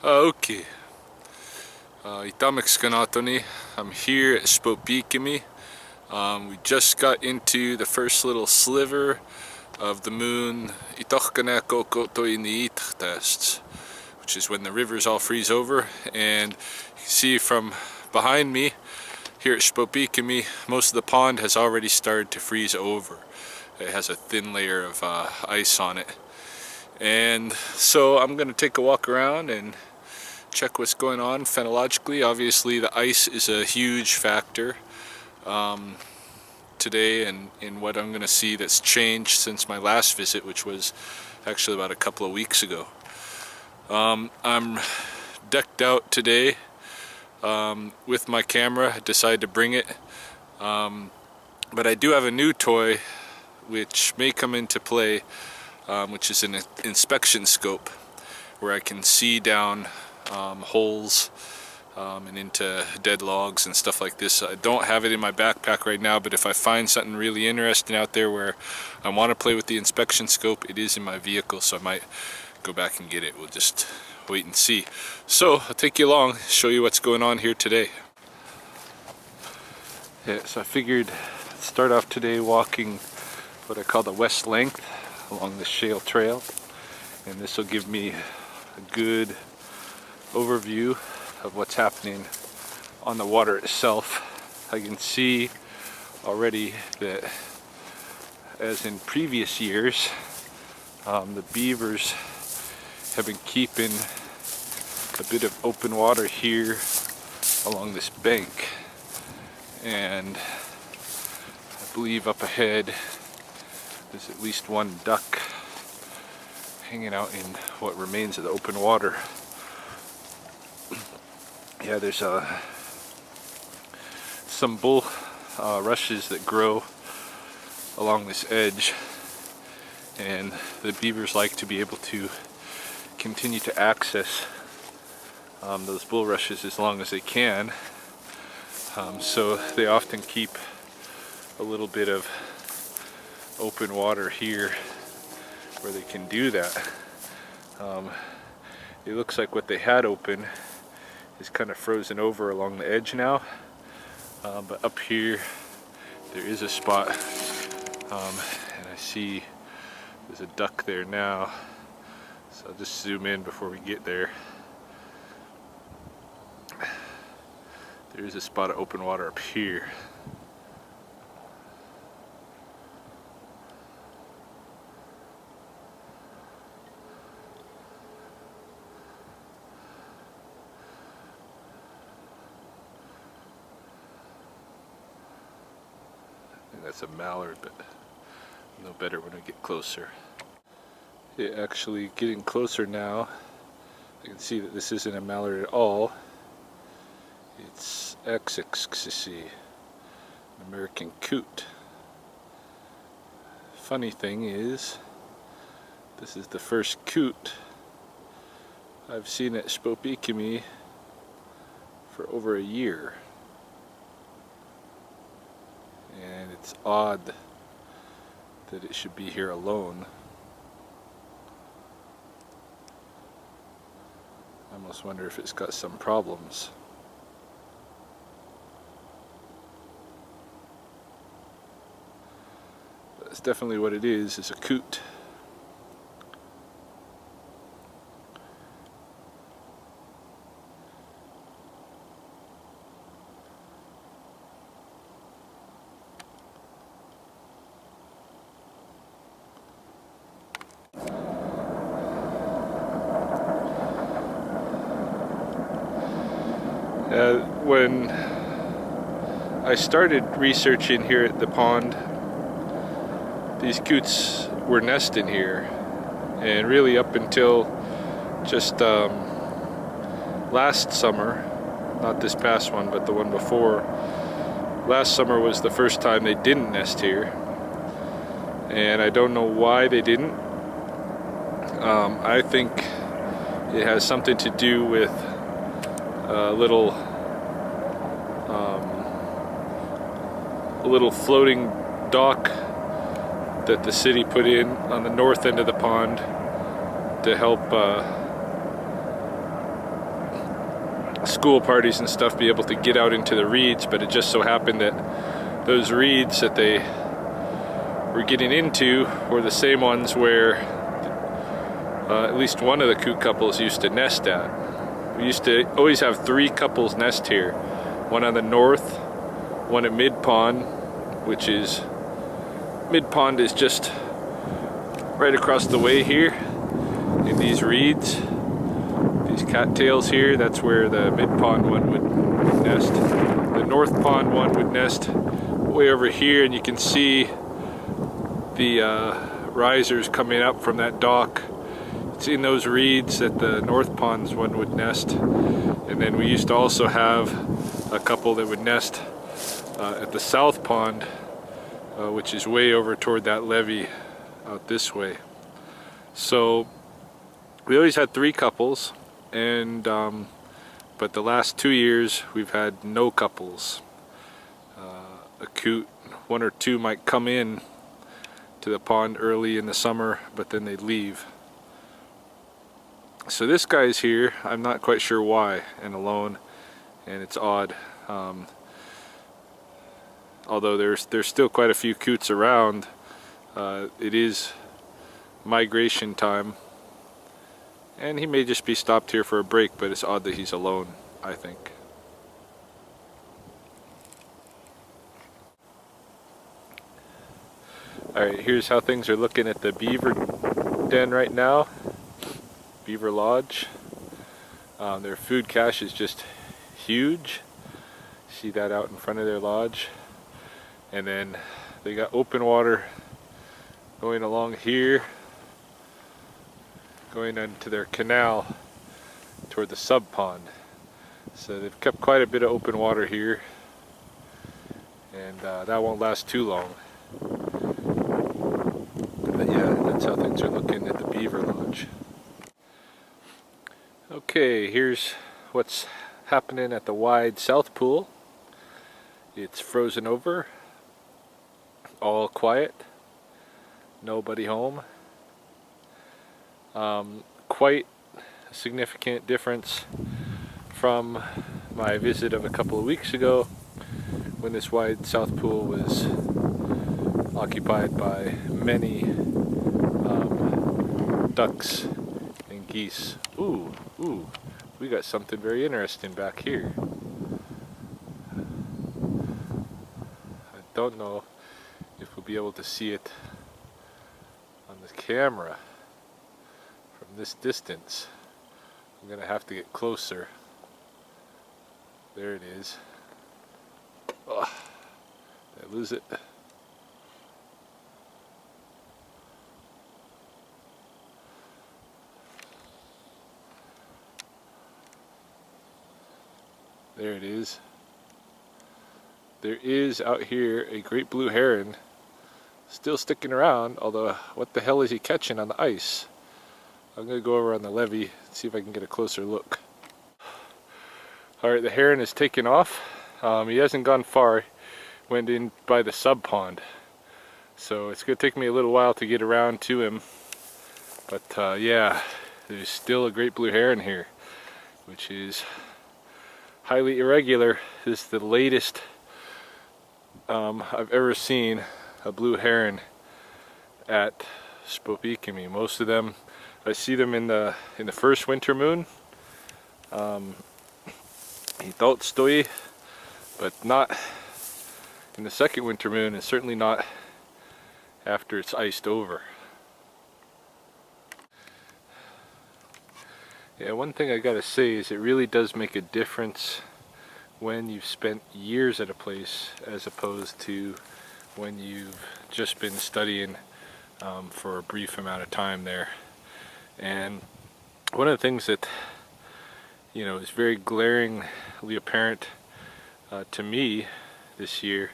Okay. Itamek Skanatoni. I'm here at Sspopiikimi. We just got into the first little sliver of the moon Itochkaneko Kotoini tests, which is when the rivers all freeze over. And you can see from behind me here at Sspopiikimi, most of the pond has already started to freeze over. It has a thin layer of ice on it. And so I'm going to take a walk around and check what's going on phenologically. Obviously the ice is a huge factor today, and in what I'm going to see that's changed since my last visit, which was actually about a couple of weeks ago. I'm decked out today with my camera. I decided to bring it, but I do have a new toy which may come into play, which is an inspection scope where I can see down holes and into dead logs and stuff like this. I don't have it in my backpack right now, but if I find something really interesting out there where I want to play with the inspection scope, it is in my vehicle, so I might go back and get it. We'll just wait and see. So I'll take you along, show you what's going on here today. Yeah, so I figured I'd start off today walking what I call the west length along the shale trail, and this will give me a good overview of what's happening on the water itself. I can see already that, as in previous years, the beavers have been keeping a bit of open water here along this bank, and I believe up ahead there's at least one duck hanging out in what remains of the open water. Yeah, there's some bull rushes that grow along this edge, and the beavers like to be able to continue to access those bulrushes as long as they can. So they often keep a little bit of open water here where they can do that. It looks like what they had open is kind of frozen over along the edge now, but up here there is a spot, and I see there's a duck there now, so I'll just zoom in before we get there. There is a spot of open water up here. That's a mallard, but I'll know better when we get closer. Yeah, actually getting closer now, I can see that this isn't a mallard at all. It's Sspopiikimi, an American coot. Funny thing is, this is the first coot I've seen at Sspopiikimi for over a year. And it's odd that it should be here alone. I almost wonder if it's got some problems. But it's definitely what it is a coot. When I started researching here at the pond, these coots were nesting here, and really up until just last summer, not this past one but the one before, last summer was the first time they didn't nest here, and I don't know why they didn't. I think it has something to do with a little floating dock that the city put in on the north end of the pond to help school parties and stuff be able to get out into the reeds, but it just so happened that those reeds that they were getting into were the same ones where at least one of the coot couples used to nest at. We used to always have 3 couples nest here. One on the north, one at mid pond, which is, mid pond is just right across the way here in these reeds. These cattails here, that's where the mid pond one would nest. The north pond one would nest way over here, and you can see the risers coming up from that dock. It's in those reeds that the north pond's one would nest. And then we used to also have a couple that would nest at the south pond, which is way over toward that levee out this way. So we always had 3 couples, and but the last 2 years we've had no couples. A coot, 1 or 2 might come in to the pond early in the summer, but then they'd leave. So this guy's here, I'm not quite sure why, and alone, and it's odd. Although there's still quite a few coots around, it is migration time, and he may just be stopped here for a break, but it's odd that he's alone, I think. Alright, here's how things are looking at the beaver den right now. Beaver Lodge. Their food cache is just huge. See that out in front of their lodge. And then they got open water going along here, going into their canal toward the sub pond. So they've kept quite a bit of open water here, and that won't last too long. But yeah, that's how things are looking at the Beaver Lodge. Okay, here's what's happening at the wide south pool. It's frozen over, all quiet, nobody home. Quite a significant difference from my visit of a couple of weeks ago, when this wide south pool was occupied by many ducks and geese. Ooh, we got something very interesting back here. I don't know if we'll be able to see it on the camera from this distance. I'm gonna have to get closer. There it is. Oh, did I lose it? There it is. There is out here a great blue heron still sticking around, although what the hell is he catching on the ice? I'm going to go over on the levee and see if I can get a closer look. Alright, the heron is taking off. He hasn't gone far. He went in by the sub pond. So it's going to take me a little while to get around to him. But yeah, there's still a great blue heron here, which is highly irregular. This is the latest I've ever seen a blue heron at Sspopiikimi. Most of them, I see them in the first winter moon. He don't stoi, but not in the second winter moon, and certainly not after it's iced over. Yeah, one thing I gotta say is it really does make a difference when you've spent years at a place as opposed to when you've just been studying for a brief amount of time there. And one of the things that, you know, is very glaringly apparent to me this year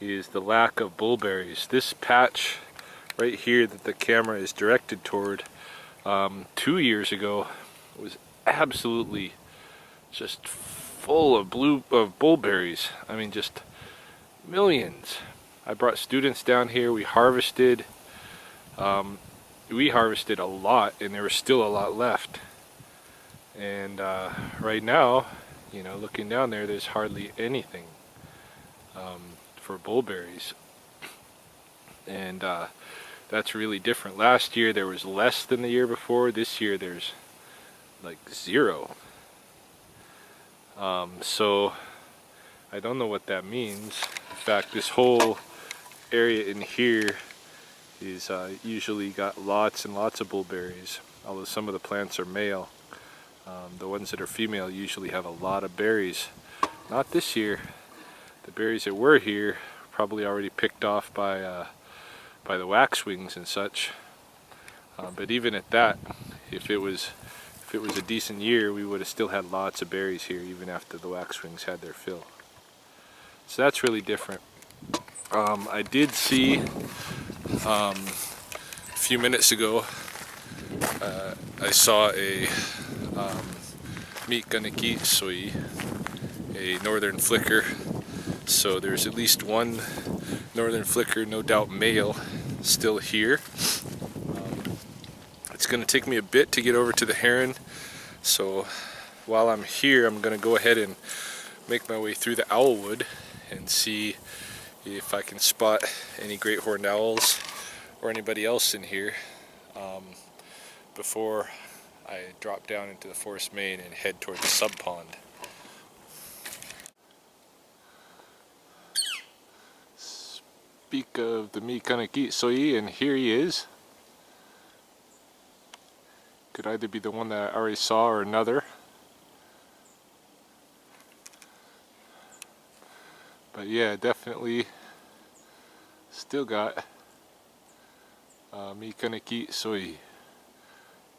is the lack of bullberries. This patch right here that the camera is directed toward 2 years ago was absolutely just full of bullberries. I mean, just millions. I brought students down here. We harvested a lot, and there was still a lot left. And right now You know, looking down there, there's hardly anything for bullberries, and that's really different. Last year there was less than the year before. This year there's like zero. So I don't know what that means. In fact, this whole area in here is usually got lots and lots of bullberries, although some of the plants are male. The ones that are female usually have a lot of berries. Not this year. The berries that were here probably already picked off by the waxwings and such. But even at that, if it was a decent year, we would have still had lots of berries here even after the waxwings had their fill. So that's really different. I did see a few minutes ago, I saw a phenological, a northern flicker. So there's at least one northern flicker, no doubt male, still here. It's going to take me a bit to get over to the heron, so while I'm here I'm going to go ahead and make my way through the owlwood and see if I can spot any great horned owls or anybody else in here before I drop down into the forest main and head toward the sub pond. Speak of the phenological, and here he is. Could either be the one that I already saw or another. But yeah, definitely still got phenological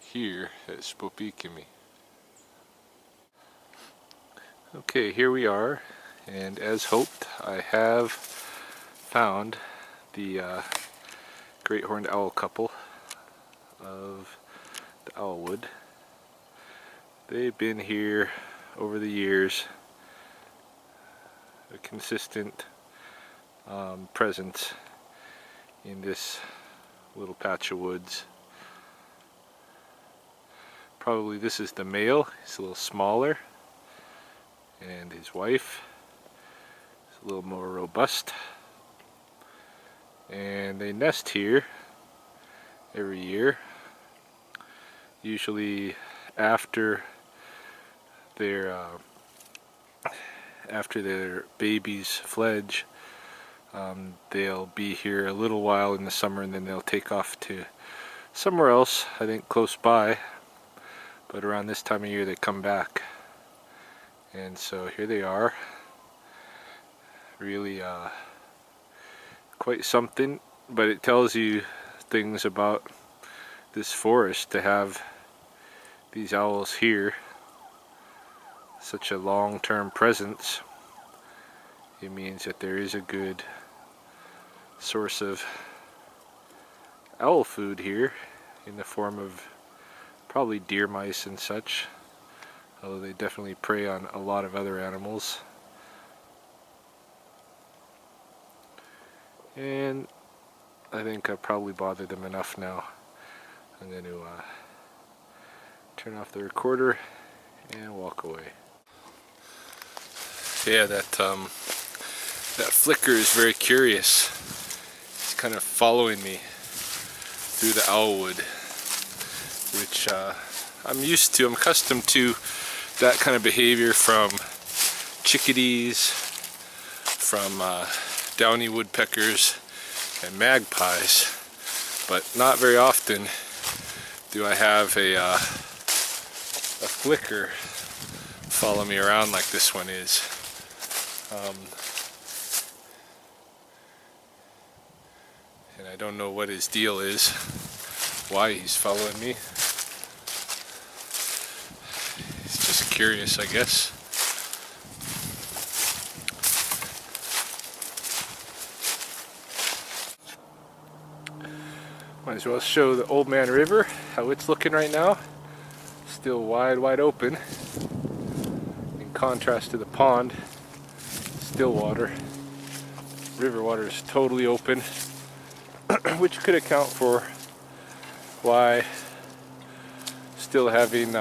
here at Sspopiikimi. Okay, here we are, and as hoped, I have found the great horned owl couple of the owlwood. They've been here over the years, a consistent presence in this little patch of woods. Probably this is the male. He's a little smaller, and his wife is a little more robust, and they nest here every year, usually after their babies fledge. They'll be here a little while in the summer, and then they'll take off to somewhere else, I think close by, but around this time of year they come back. And so here they are. Really quite something, but it tells you things about this forest to have these owls here, such a long-term presence. It means that there is a good source of owl food here in the form of probably deer mice and such, although they definitely prey on a lot of other animals. And I think I've probably bothered them enough now. I'm going to turn off the recorder and walk away. Yeah, that flicker is very curious. It's kind of following me through the owlwood, which I'm used to. I'm accustomed to that kind of behavior from chickadees, from downy woodpeckers and magpies, but not very often do I have a flicker follow me around like this one is. And I don't know what his deal is, why he's following me. He's just curious, I guess. Might as well show the Old Man River, how it's looking right now. Still wide open, in contrast to the pond. Still water. River water is totally open, which could account for why still having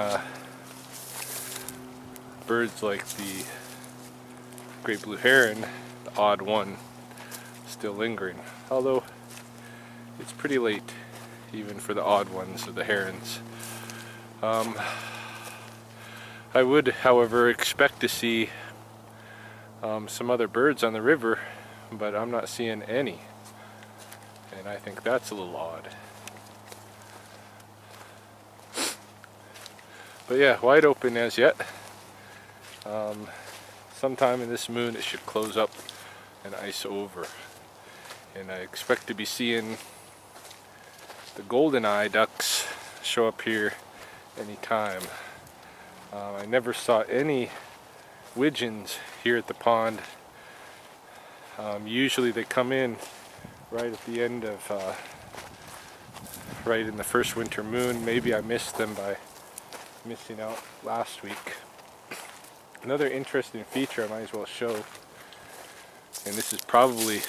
birds like the great blue heron, the odd one, still lingering. Although it's pretty late, even for the odd ones of the herons. I would, however, expect to see some other birds on the river, but I'm not seeing any, and I think that's a little odd. But yeah, wide open as yet. Sometime in this moon it should close up and ice over, and I expect to be seeing the golden-eye ducks show up here anytime. I never saw any widgeons here at the pond. Usually they come in right at the end of, right in the first winter moon. Maybe I missed them by missing out last week. Another interesting feature I might as well show, and this is probably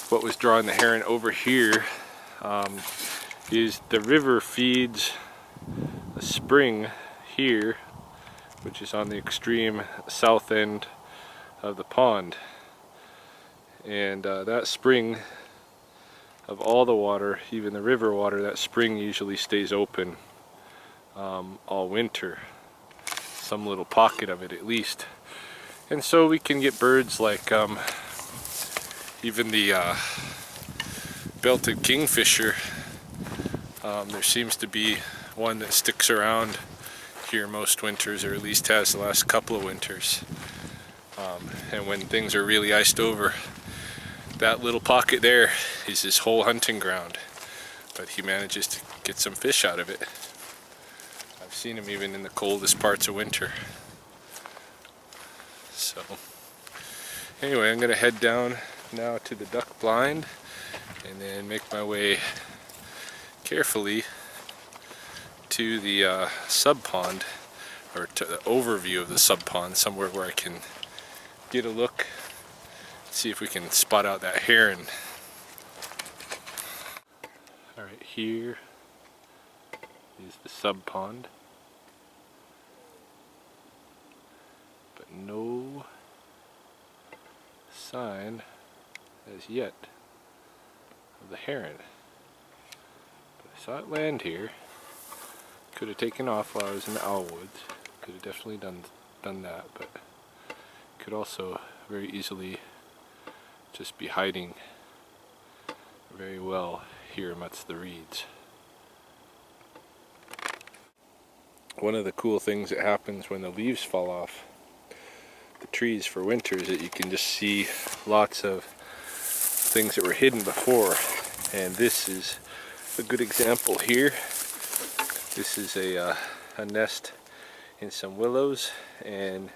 what was drawing the heron over here, is the river feeds a spring here, which is on the extreme south end of the pond, and that spring, of all the water, even the river water, that spring usually stays open all winter, some little pocket of it at least. And so we can get birds like even the belted kingfisher. There seems to be one that sticks around here most winters, or at least has the last couple of winters. And when things are really iced over, that little pocket there is his whole hunting ground, but he manages to get some fish out of it. I've seen him even in the coldest parts of winter. So anyway, I'm gonna head down now to the duck blind and then make my way carefully to the sub pond, or to the overview of the sub pond, somewhere where I can get a look, see if we can spot out that heron. Alright, here is the sub pond, but no sign as yet of the heron. But I saw it land here. Could have taken off while I was in the owl woods. Could have definitely done that, but could also very easily just be hiding very well here amongst the reeds. One of the cool things that happens when the leaves fall off the trees for winter is that you can just see lots of things that were hidden before, and this is a good example here. This is a nest in some willows, and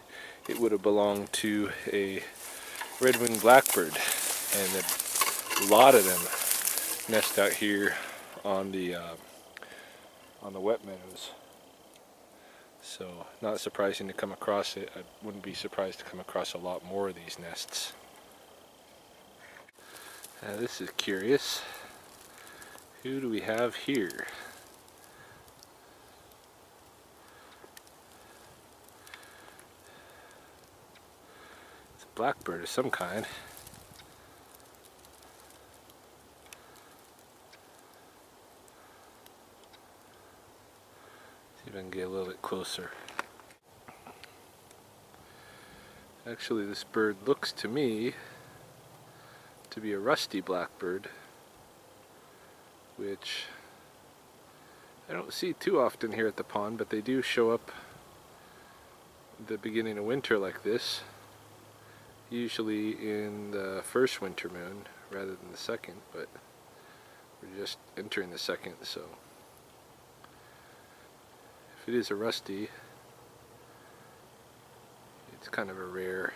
it would have belonged to a red-winged blackbird, and a lot of them nest out here on the wet meadows. So not surprising to come across it. I wouldn't be surprised to come across a lot more of these nests. Now this is curious. Who do we have here? It's a blackbird of some kind. See if I can get a little bit closer. Actually, this bird looks to me to be a rusty blackbird, which I don't see too often here at the pond, but they do show up at the beginning of winter like this, usually in the first winter moon rather than the second, but we're just entering the second, so if it is a rusty, it's kind of a rare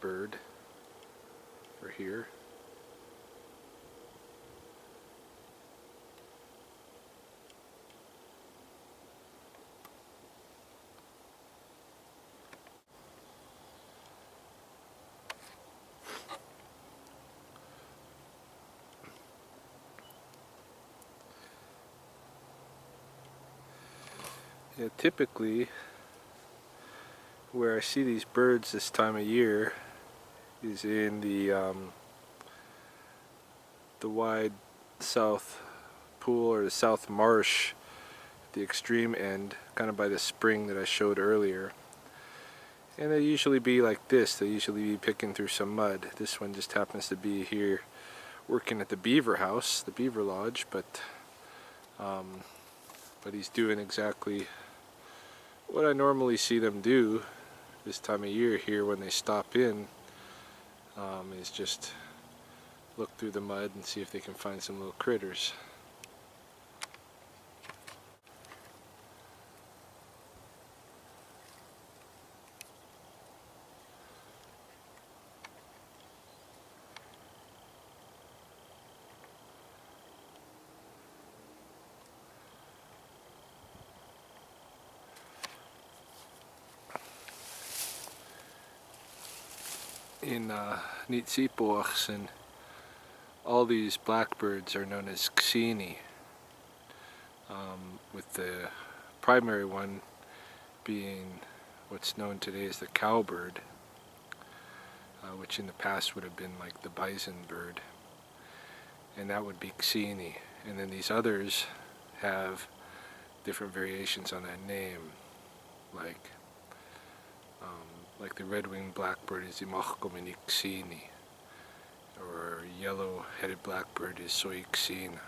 bird for here. Yeah, typically where I see these birds this time of year is in the wide south pool, or the south marsh at the extreme end, kind of by the spring that I showed earlier. And they usually be like this. They usually be picking through some mud. This one just happens to be here working at the beaver house, the beaver lodge, but he's doing exactly what I normally see them do this time of year here when they stop in, is just look through the mud and see if they can find some little critters. In Sspopiikimi, all these blackbirds are known as Ksini, with the primary one being what's known today as the cowbird, which in the past would have been like the bison bird, and that would be Ksini. And then these others have different variations on that name, like the red-winged blackbird is Sspopiikimi, or yellow-headed blackbird is Sspopiikimi.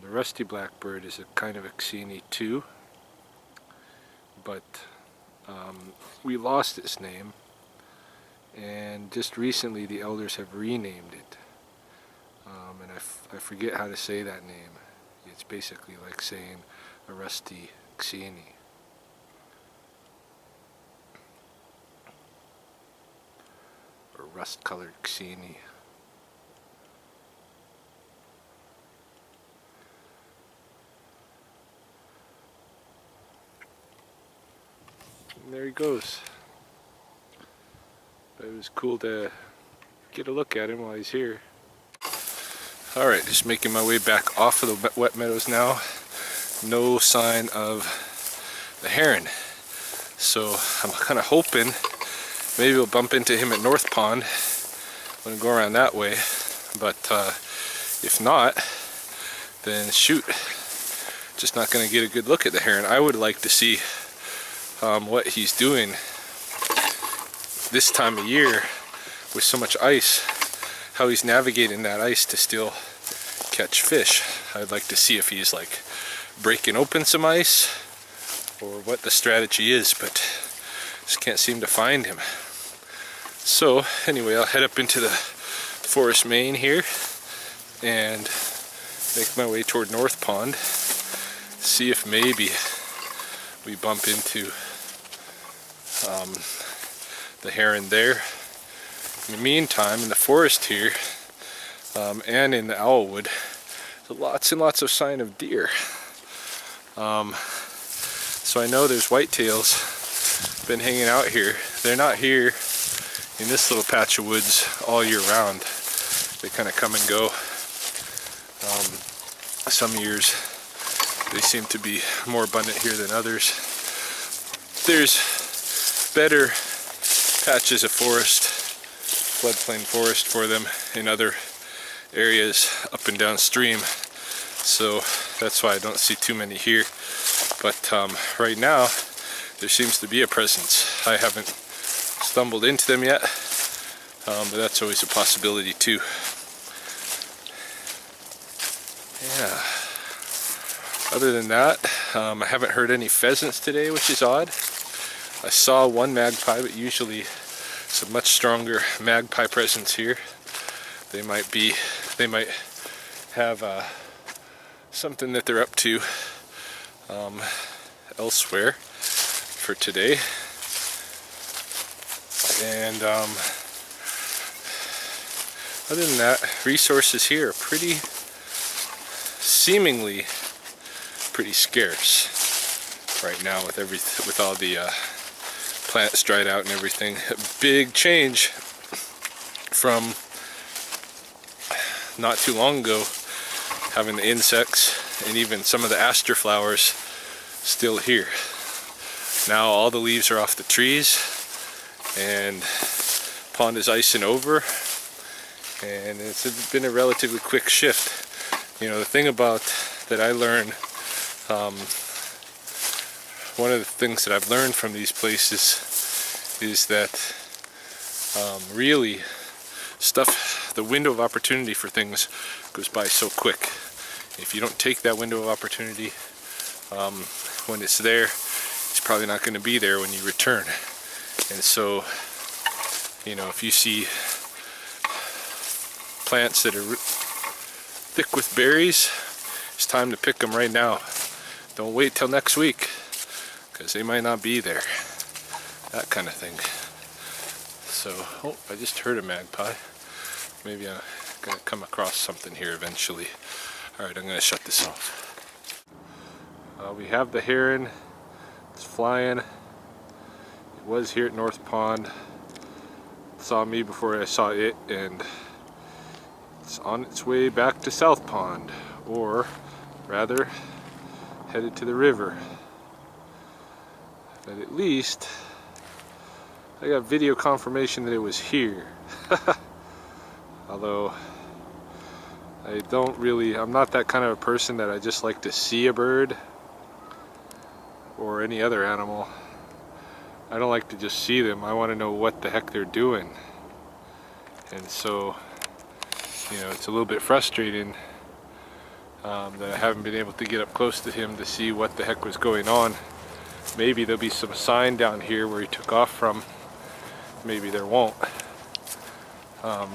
The rusty blackbird is a kind of a Ksini too, but we lost its name, and just recently the elders have renamed it, and I forget how to say that name. It's basically like saying a rusty Ksini. Or rust-colored Ksini. And there he goes. But it was cool to get a look at him while he's here. Alright, just making my way back off of the wet meadows now. No sign of the heron. So I'm kind of hoping maybe we'll bump into him at North Pond when we go around that way. But if not, then shoot. Just not going to get a good look at the heron. I would like to see what he's doing this time of year with so much ice, how he's navigating that ice to still catch fish. I'd like to see if he's like breaking open some ice or what the strategy is, but just can't seem to find him. So anyway, I'll head up into the forest main here and make my way toward North Pond, see if maybe we bump into the heron there. In the meantime, in the forest here and in the owlwood, there's lots and lots of sign of deer. So I know there's whitetails been hanging out here. They're not here in this little patch of woods all year round. They kind of come and go. Some years they seem to be more abundant here than others. There's better patches of forest, floodplain forest for them in other areas up and downstream. So that's why I don't see too many here. But right now there seems to be a presence. I haven't stumbled into them yet, but that's always a possibility too. Yeah. Other than that, I haven't heard any pheasants today, which is odd. I saw one magpie, but usually it's a much stronger magpie presence here. They might have something that they're up to elsewhere for today. And other than that, resources here are seemingly pretty scarce right now with all the plants dried out and everything. A big change from not too long ago, having the insects and even some of the aster flowers still here. Now all the leaves are off the trees, and pond is icing over, and it's been a relatively quick shift. You know, the thing about that I learned, one of the things that I've learned from these places is that really the window of opportunity for things goes by so quick. If you don't take that window of opportunity when it's there, it's probably not going to be there when you return. And so, you know, if you see plants that are thick with berries, it's time to pick them right now. Don't wait till next week, because they might not be there. That kind of thing. So, oh, I just heard a magpie. Maybe I'm gonna come across something here eventually. Alright, I'm gonna shut this off. We have the heron. It's flying. It was here at North Pond. It saw me before I saw it, and it's on its way back to South Pond, or rather headed to the river. But at least I got video confirmation that it was here. Although I'm not that kind of a person that I just like to see a bird or any other animal. I don't like to just see them. I want to know what the heck they're doing. And so, you know, it's a little bit frustrating that I haven't been able to get up close to him to see what the heck was going on. Maybe there'll be some sign down here where he took off from. Maybe there won't. I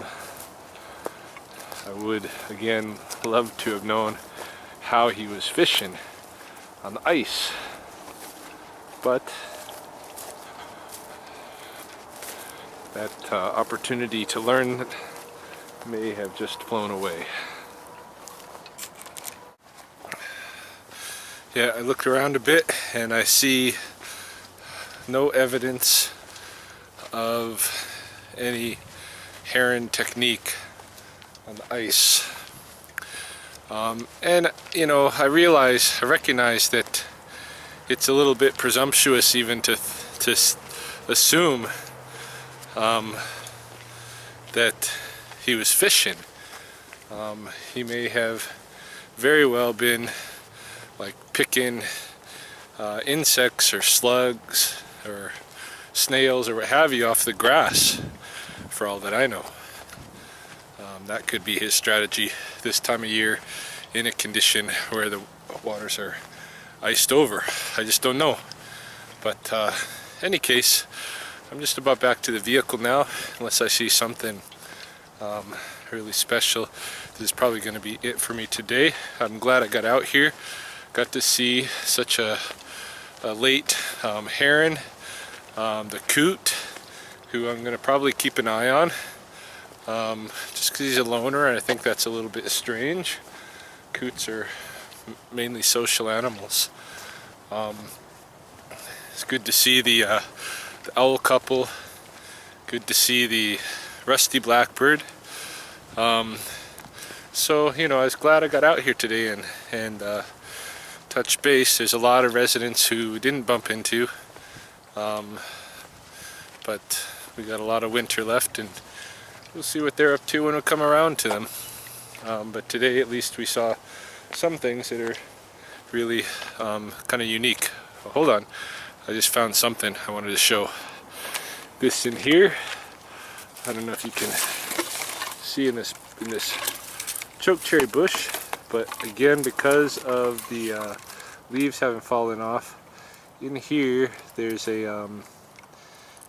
would, again, love to have known how he was fishing on the ice. But that opportunity to learn may have just flown away. Yeah, I looked around a bit and I see no evidence of any heron technique on the ice. And you know, I recognize that it's a little bit presumptuous even to assume that he was fishing. He may have very well been like picking insects or slugs or snails or what have you off the grass, for all that I know. That could be his strategy this time of year in a condition where the waters are iced over. I just don't know. But any case, I'm just about back to the vehicle now, unless I see something really special. This is probably going to be it for me today. I'm glad I got out here, got to see such a late heron, the coot, who I'm going to probably keep an eye on, just because he's a loner, and I think that's a little bit strange. Coots are mainly social animals. It's good to see the owl couple. Good to see the rusty blackbird. So, you know, I was glad I got out here today and touch base. There's a lot of residents who didn't bump into, but we got a lot of winter left, and we'll see what they're up to when we come around to them. But today at least we saw some things that are really kind of unique. Oh, hold on, I just found something I wanted to show. This in here, I don't know if you can see in this chokecherry bush, but again, because of the leaves haven't fallen off, in here there's a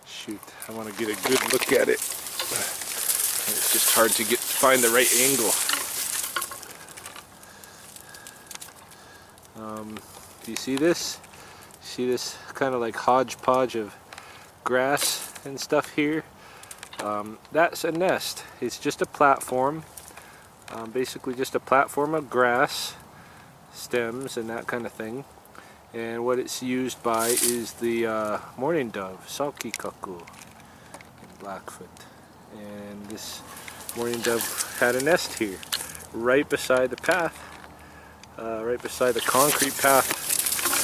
shoot, I want to get a good look at it. It's just hard to find the right angle. Do you see this? See this kind of like hodgepodge of grass and stuff here? That's a nest. It's just a platform, basically just a platform of grass, stems and that kind of thing. And what it's used by is the mourning dove, Sspopiikimi, Blackfoot. And this mourning dove had a nest here, right beside the path, right beside the concrete path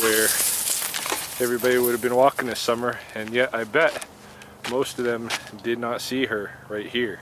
where everybody would have been walking this summer, and yet I bet most of them did not see her right here.